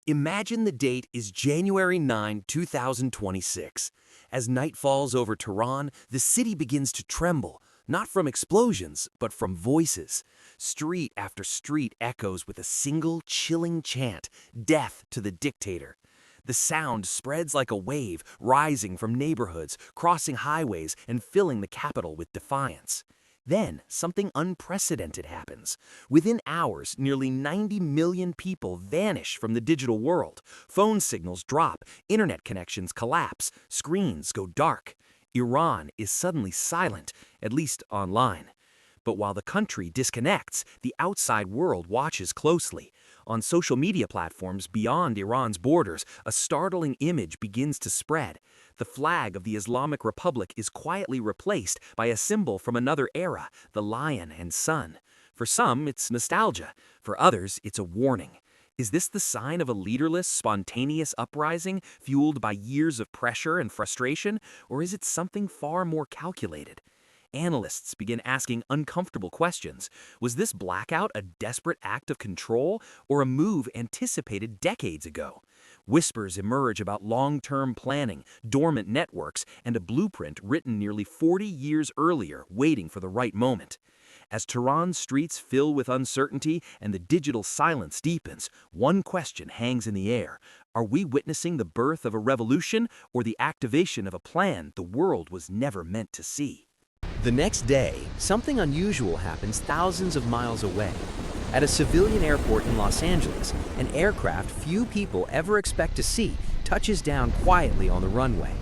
Imagine the date is January 9, 2026. As night falls over Tehran, the city begins to tremble, not from explosions, but from voices. Street after street echoes with a single chilling chant, "Death to the dictator." The sound spreads like a wave, rising from neighborhoods, crossing highways, and filling the capital with defiance. Then, something unprecedented happens. Within hours, nearly 90 million people vanish from the digital world. Phone signals drop, internet connections collapse, screens go dark. Iran is suddenly silent, at least online. But while the country disconnects, the outside world watches closely. On social media platforms beyond Iran's borders, a startling image begins to spread. The flag of the Islamic Republic is quietly replaced by a symbol from another era, the lion and sun. For some, it's nostalgia. For others, it's a warning. Is this the sign of a leaderless, spontaneous uprising fueled by years of pressure and frustration, or is it something far more calculated? Analysts begin asking uncomfortable questions. Was this blackout a desperate act of control or a move anticipated decades ago? Whispers emerge about long-term planning, dormant networks, and a blueprint written nearly 40 years earlier, waiting for the right moment. As Tehran's streets fill with uncertainty and the digital silence deepens, one question hangs in the air. Are we witnessing the birth of a revolution or the activation of a plan the world was never meant to see? The next day, something unusual happens thousands of miles away. At a civilian airport in Los Angeles, an aircraft few people ever expect to see touches down quietly on the runway.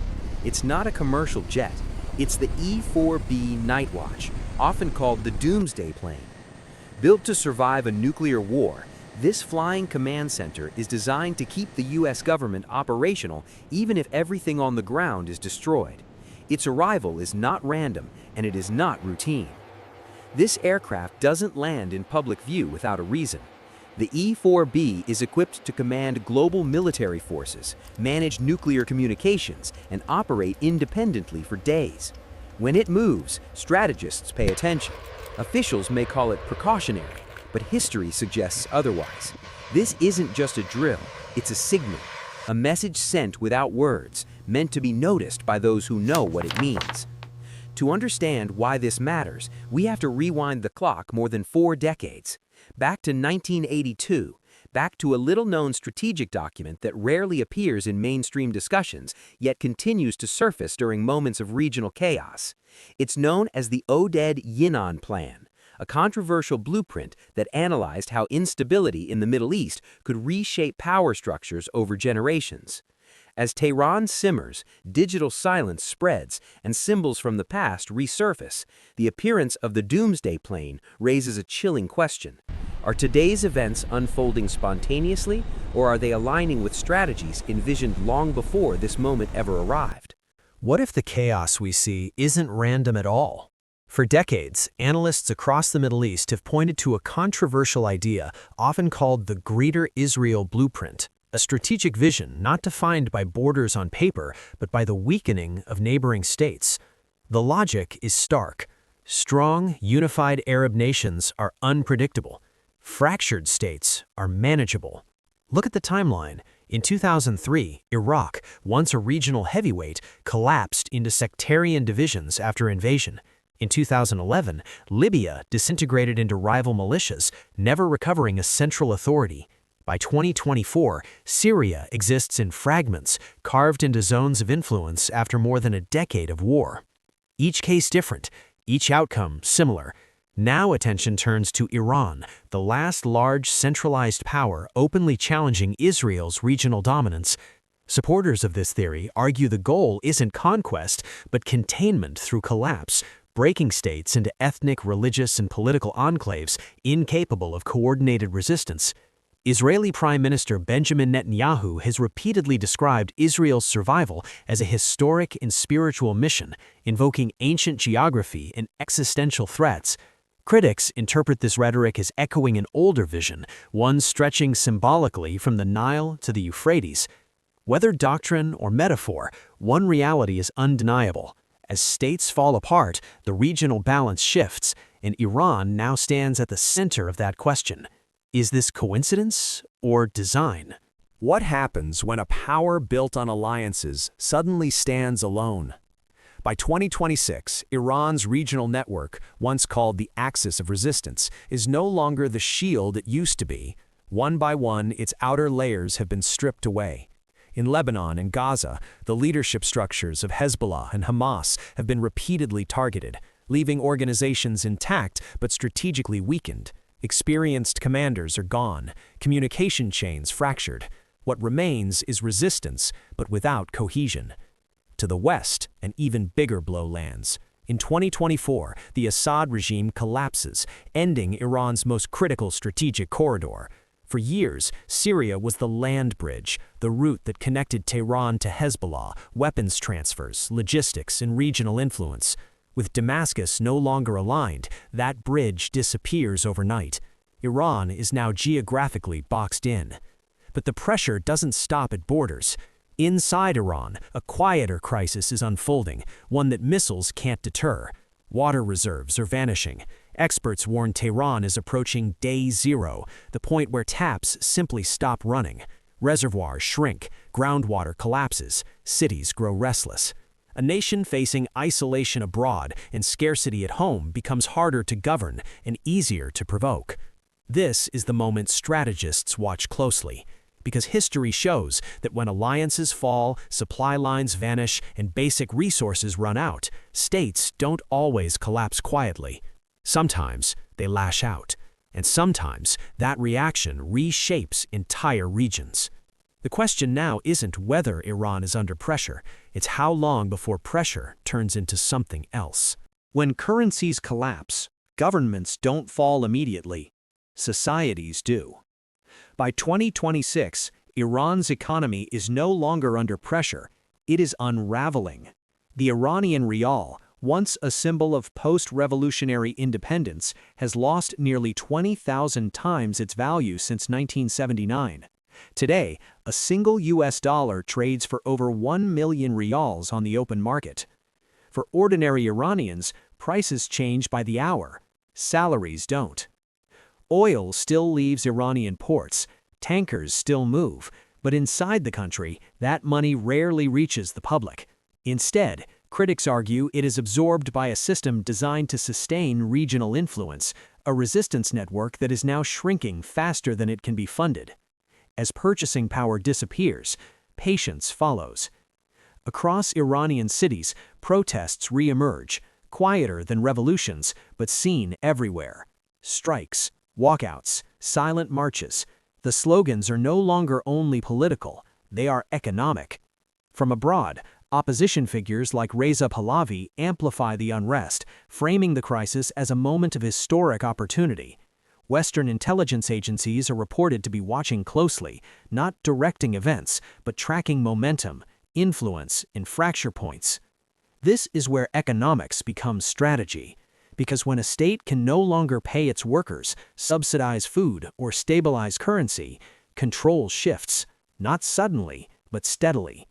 It's not a commercial jet. It's the E-4B Nightwatch, often called the Doomsday Plane. Built to survive a nuclear war, this flying command center is designed to keep the U.S. government operational even if everything on the ground is destroyed. Its arrival is not random, and it is not routine. This aircraft doesn't land in public view without a reason. The E-4B is equipped to command global military forces, manage nuclear communications, and operate independently for days. When it moves, strategists pay attention. Officials may call it precautionary, but history suggests otherwise. This isn't just a drill, it's a signal. A message sent without words, meant to be noticed by those who know what it means. To understand why this matters, we have to rewind the clock more than 4 decades. Back to 1982, back to a little-known strategic document that rarely appears in mainstream discussions, yet continues to surface during moments of regional chaos. It's known as the Oded-Yinon Plan, a controversial blueprint that analyzed how instability in the Middle East could reshape power structures over generations. As Tehran simmers, digital silence spreads, and symbols from the past resurface, the appearance of the Doomsday Plane raises a chilling question. Are today's events unfolding spontaneously, or are they aligning with strategies envisioned long before this moment ever arrived? What if the chaos we see isn't random at all? For decades, analysts across the Middle East have pointed to a controversial idea, often called the Greater Israel Blueprint, a strategic vision not defined by borders on paper, but by the weakening of neighboring states. The logic is stark. Strong, unified Arab nations are unpredictable. Fractured states are manageable. Look at the timeline. In 2003, Iraq, once a regional heavyweight, collapsed into sectarian divisions after invasion. In 2011, Libya disintegrated into rival militias, never recovering a central authority. By 2024, Syria exists in fragments, carved into zones of influence after more than a decade of war. Each case different, each outcome similar. Now attention turns to Iran, the last large centralized power openly challenging Israel's regional dominance. Supporters of this theory argue the goal isn't conquest, but containment through collapse, breaking states into ethnic, religious, and political enclaves incapable of coordinated resistance. Israeli Prime Minister Benjamin Netanyahu has repeatedly described Israel's survival as a historic and spiritual mission, invoking ancient geography and existential threats. Critics interpret this rhetoric as echoing an older vision, one stretching symbolically from the Nile to the Euphrates. Whether doctrine or metaphor, one reality is undeniable. As states fall apart, the regional balance shifts, and Iran now stands at the center of that question. Is this coincidence or design? What happens when a power built on alliances suddenly stands alone? By 2026, Iran's regional network, once called the Axis of Resistance, is no longer the shield it used to be. One by one, its outer layers have been stripped away. In Lebanon and Gaza, the leadership structures of Hezbollah and Hamas have been repeatedly targeted, leaving organizations intact but strategically weakened. Experienced commanders are gone, communication chains fractured. What remains is resistance, but without cohesion. To the west, an even bigger blow lands. In 2024, the Assad regime collapses, ending Iran's most critical strategic corridor. For years, Syria was the land bridge, the route that connected Tehran to Hezbollah, weapons transfers, logistics, and regional influence. With Damascus no longer aligned, that bridge disappears overnight. Iran is now geographically boxed in. But the pressure doesn't stop at borders. Inside Iran, a quieter crisis is unfolding, one that missiles can't deter. Water reserves are vanishing. Experts warn Tehran is approaching day zero, the point where taps simply stop running. Reservoirs shrink, groundwater collapses, cities grow restless. A nation facing isolation abroad and scarcity at home becomes harder to govern and easier to provoke. This is the moment strategists watch closely, because history shows that when alliances fall, supply lines vanish, and basic resources run out, states don't always collapse quietly. Sometimes they lash out, and sometimes that reaction reshapes entire regions. The question now isn't whether Iran is under pressure, it's how long before pressure turns into something else. When currencies collapse, governments don't fall immediately. Societies do. By 2026, Iran's economy is no longer under pressure, it is unraveling. The Iranian rial, once a symbol of post-revolutionary independence, has lost nearly 20,000 times its value since 1979. Today, a single US dollar trades for over 1 million rials on the open market. For ordinary Iranians, prices change by the hour. Salaries don't. Oil still leaves Iranian ports, tankers still move, but inside the country, that money rarely reaches the public. Instead, critics argue it is absorbed by a system designed to sustain regional influence, a resistance network that is now shrinking faster than it can be funded. As purchasing power disappears, patience follows. Across Iranian cities, protests re-emerge, quieter than revolutions, but seen everywhere. Strikes, walkouts, silent marches. The slogans are no longer only political, they are economic. From abroad, opposition figures like Reza Pahlavi amplify the unrest, framing the crisis as a moment of historic opportunity. Western intelligence agencies are reported to be watching closely, not directing events, but tracking momentum, influence, and fracture points. This is where economics becomes strategy, because when a state can no longer pay its workers, subsidize food, or stabilize currency, control shifts, not suddenly, but steadily.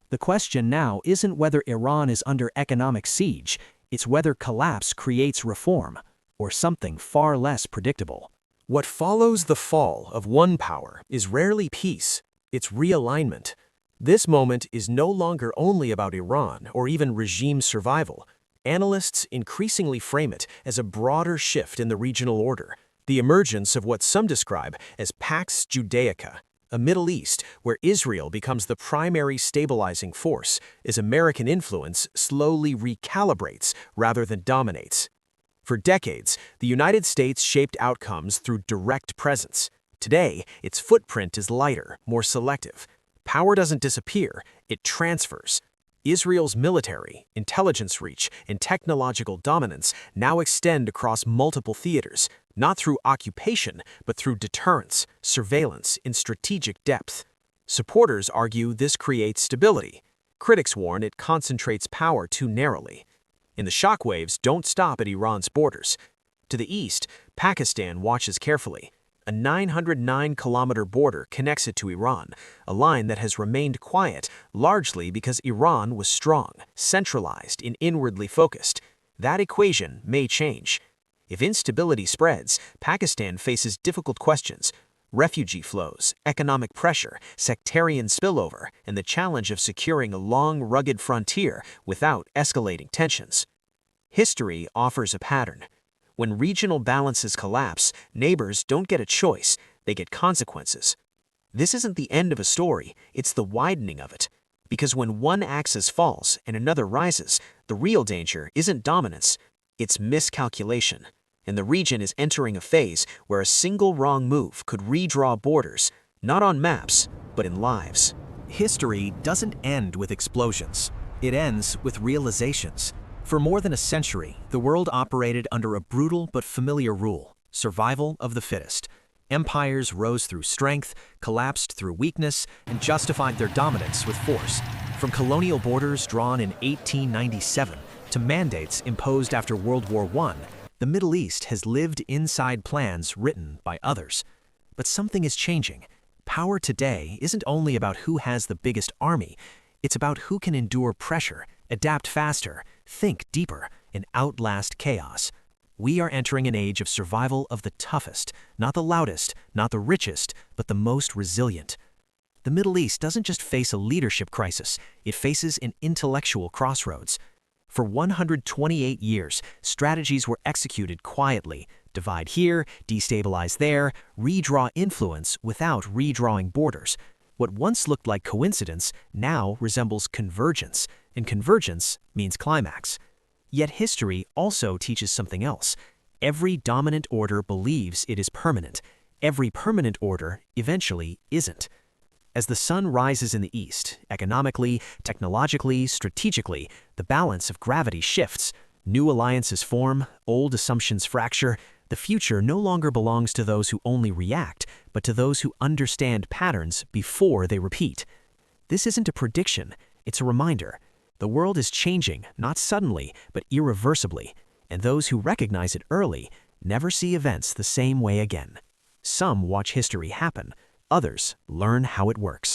The question now isn't whether Iran is under economic siege, it's whether collapse creates reform, or something far less predictable. What follows the fall of one power is rarely peace, it's realignment. This moment is no longer only about Iran or even regime survival. Analysts increasingly frame it as a broader shift in the regional order, the emergence of what some describe as Pax Judaica, a Middle East where Israel becomes the primary stabilizing force as American influence slowly recalibrates rather than dominates. For decades, the United States shaped outcomes through direct presence. Today, its footprint is lighter, more selective. Power doesn't disappear, it transfers. Israel's military, intelligence reach, and technological dominance now extend across multiple theaters, not through occupation, but through deterrence, surveillance, and strategic depth. Supporters argue this creates stability. Critics warn it concentrates power too narrowly. And the shockwaves don't stop at Iran's borders. To the east, Pakistan watches carefully. A 909-kilometer border connects it to Iran, a line that has remained quiet largely because Iran was strong, centralized, and inwardly focused. That equation may change. If instability spreads, Pakistan faces difficult questions. refugee flows, economic pressure, sectarian spillover, and the challenge of securing a long, rugged frontier without escalating tensions. History offers a pattern. When regional balances collapse, neighbors don't get a choice, they get consequences. This isn't the end of a story, it's the widening of it. Because when one axis falls and another rises, the real danger isn't dominance, it's miscalculation. And the region is entering a phase where a single wrong move could redraw borders, not on maps, but in lives. History doesn't end with explosions. It ends with realizations. For more than a century, the world operated under a brutal but familiar rule: survival of the fittest. Empires rose through strength, collapsed through weakness, and justified their dominance with force. From colonial borders drawn in 1897 to mandates imposed after World War I, the Middle East has lived inside plans written by others. But something is changing. Power today isn't only about who has the biggest army, it's about who can endure pressure, adapt faster, think deeper, and outlast chaos. We are entering an age of survival of the toughest, not the loudest, not the richest, but the most resilient. The Middle East doesn't just face a leadership crisis, it faces an intellectual crossroads. For 128 years, strategies were executed quietly: divide here, destabilize there, redraw influence without redrawing borders. What once looked like coincidence now resembles convergence, and convergence means climax. Yet history also teaches something else. Every dominant order believes it is permanent. Every permanent order eventually isn't. As the sun rises in the east, economically, technologically, strategically, the balance of gravity shifts. New alliances form, old assumptions fracture. The future no longer belongs to those who only react, but to those who understand patterns before they repeat. This isn't a prediction, it's a reminder. The world is changing, not suddenly, but irreversibly, and those who recognize it early never see events the same way again. Some watch history happen, others learn how it works.